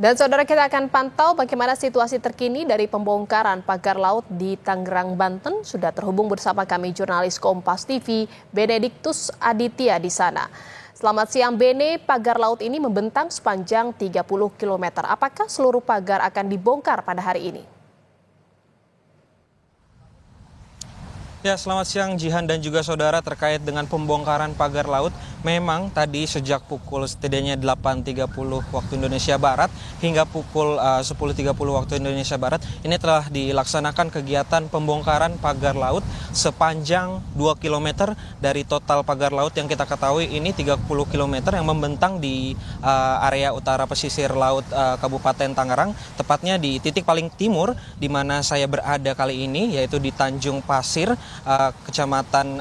Dan saudara, kita akan pantau bagaimana situasi terkini dari pembongkaran pagar laut di Tangerang, Banten. Sudah terhubung bersama kami jurnalis Kompas TV, Benediktus Aditya di sana. Selamat siang Bene, pagar laut ini membentang sepanjang 30 km. Apakah seluruh pagar akan dibongkar pada hari ini? Ya, selamat siang Jihan dan juga saudara. Terkait dengan pembongkaran pagar laut, memang tadi sejak pukul setidaknya 8.30 waktu Indonesia Barat hingga pukul 10.30 waktu Indonesia Barat, ini telah dilaksanakan kegiatan pembongkaran pagar laut sepanjang 2 km dari total pagar laut yang kita ketahui ini 30 km yang membentang di area utara pesisir laut Kabupaten Tangerang, tepatnya di titik paling timur di mana saya berada kali ini, yaitu di Tanjung Pasir, Kecamatan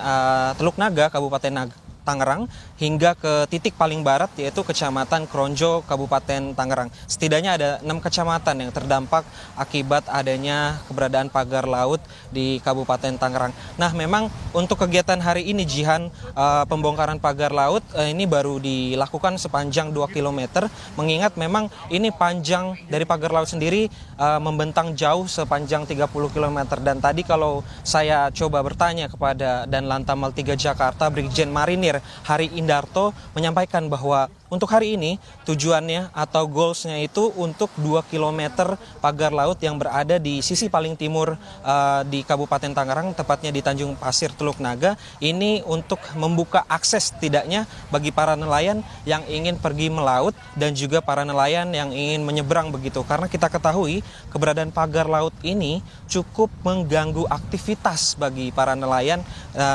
Teluk Naga, Kabupaten Tangerang, hingga ke titik paling barat yaitu Kecamatan Kronjo, Kabupaten Tangerang. Setidaknya ada 6 kecamatan yang terdampak akibat adanya keberadaan pagar laut di Kabupaten Tangerang. Nah, memang untuk kegiatan hari ini Jihan, pembongkaran pagar laut ini baru dilakukan sepanjang 2 km, mengingat memang ini panjang dari pagar laut sendiri membentang jauh sepanjang 30 km. Dan tadi kalau saya coba bertanya kepada Danlantamal 3 Jakarta, Brigjen Marinir Hari Indarto menyampaikan bahwa untuk hari ini tujuannya atau goalsnya itu untuk 2 km pagar laut yang berada di sisi paling timur di Kabupaten Tangerang, tepatnya di Tanjung Pasir Teluk Naga. Ini untuk membuka akses setidaknya bagi para nelayan yang ingin pergi melaut dan juga para nelayan yang ingin menyeberang begitu. Karena kita ketahui keberadaan pagar laut ini cukup mengganggu aktivitas bagi para nelayan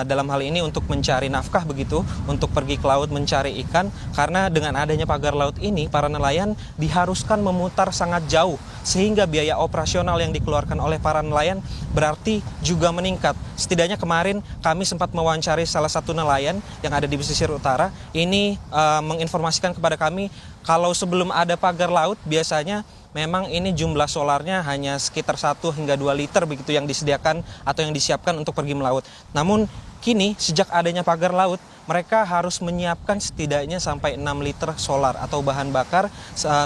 dalam hal ini untuk mencari nafkah begitu, untuk pergi ke laut mencari ikan, karena dengan adanya pagar laut ini, para nelayan diharuskan memutar sangat jauh, sehingga biaya operasional yang dikeluarkan oleh para nelayan berarti juga meningkat. Setidaknya kemarin kami sempat mewawancari salah satu nelayan yang ada di pesisir utara, ini menginformasikan kepada kami kalau sebelum ada pagar laut biasanya memang ini jumlah solarnya hanya sekitar 1 hingga 2 liter begitu yang disediakan atau yang disiapkan untuk pergi melaut. Namun kini sejak adanya pagar laut, mereka harus menyiapkan setidaknya sampai 6 liter solar atau bahan bakar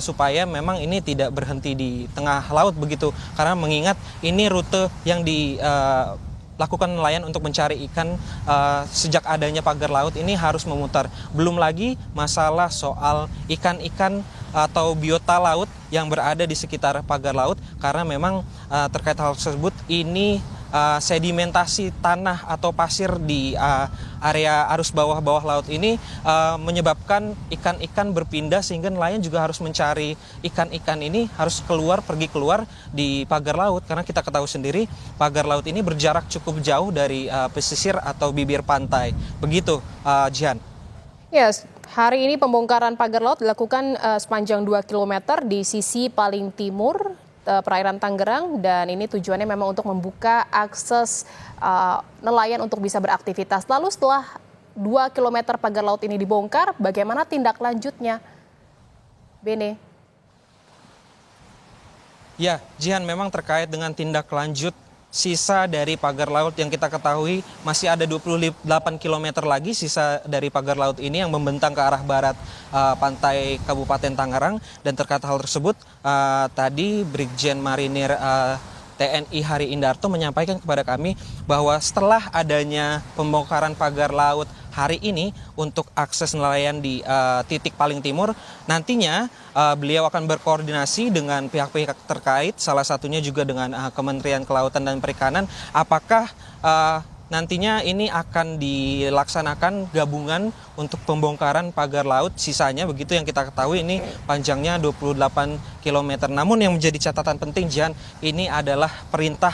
supaya memang ini tidak berhenti di tengah laut begitu. Karena mengingat ini rute yang dilakukan nelayan untuk mencari ikan sejak adanya pagar laut ini harus memutar. Belum lagi masalah soal ikan-ikan atau biota laut yang berada di sekitar pagar laut, karena memang terkait hal tersebut ini sedimentasi tanah atau pasir di area arus bawah laut ini menyebabkan ikan-ikan berpindah, sehingga nelayan juga harus mencari ikan-ikan ini harus pergi keluar di pagar laut, karena kita ketahui sendiri pagar laut ini berjarak cukup jauh dari pesisir atau bibir pantai. Begitu, Jihan. Yes, hari ini pembongkaran pagar laut dilakukan sepanjang 2 km di sisi paling timur perairan Tangerang, dan ini tujuannya memang untuk membuka akses nelayan untuk bisa beraktivitas. Lalu setelah 2 km pagar laut ini dibongkar, bagaimana tindak lanjutnya, Bene? Ya, Jihan, memang terkait dengan tindak lanjut sisa dari pagar laut yang kita ketahui masih ada 28 km lagi sisa dari pagar laut ini yang membentang ke arah barat pantai Kabupaten Tangerang. Dan terkait hal tersebut tadi Brigjen Marinir TNI Hari Indarto menyampaikan kepada kami bahwa setelah adanya pembongkaran pagar laut hari ini untuk akses nelayan di titik paling timur, nantinya beliau akan berkoordinasi dengan pihak-pihak terkait, salah satunya juga dengan Kementerian Kelautan dan Perikanan, apakah nantinya ini akan dilaksanakan gabungan untuk pembongkaran pagar laut sisanya begitu, yang kita ketahui ini panjangnya 28 km. Namun yang menjadi catatan penting, Jihan, ini adalah perintah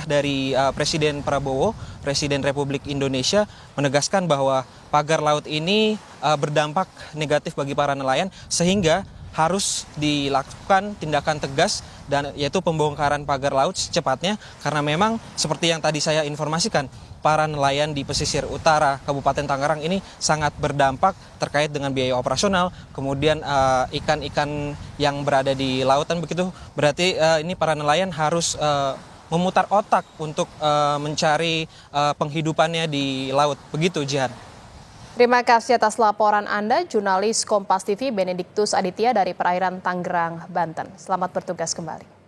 dari Presiden Prabowo, Presiden Republik Indonesia, menegaskan bahwa pagar laut ini berdampak negatif bagi para nelayan, sehingga harus dilakukan tindakan tegas dan yaitu pembongkaran pagar laut secepatnya, karena memang seperti yang tadi saya informasikan, para nelayan di pesisir utara Kabupaten Tangerang ini sangat berdampak terkait dengan biaya operasional, kemudian ikan-ikan yang berada di lautan begitu. Berarti ini para nelayan harus memutar otak untuk mencari penghidupannya di laut. Begitu, Jihan. Terima kasih atas laporan Anda, jurnalis Kompas TV Benediktus Aditya dari perairan Tangerang, Banten. Selamat bertugas kembali.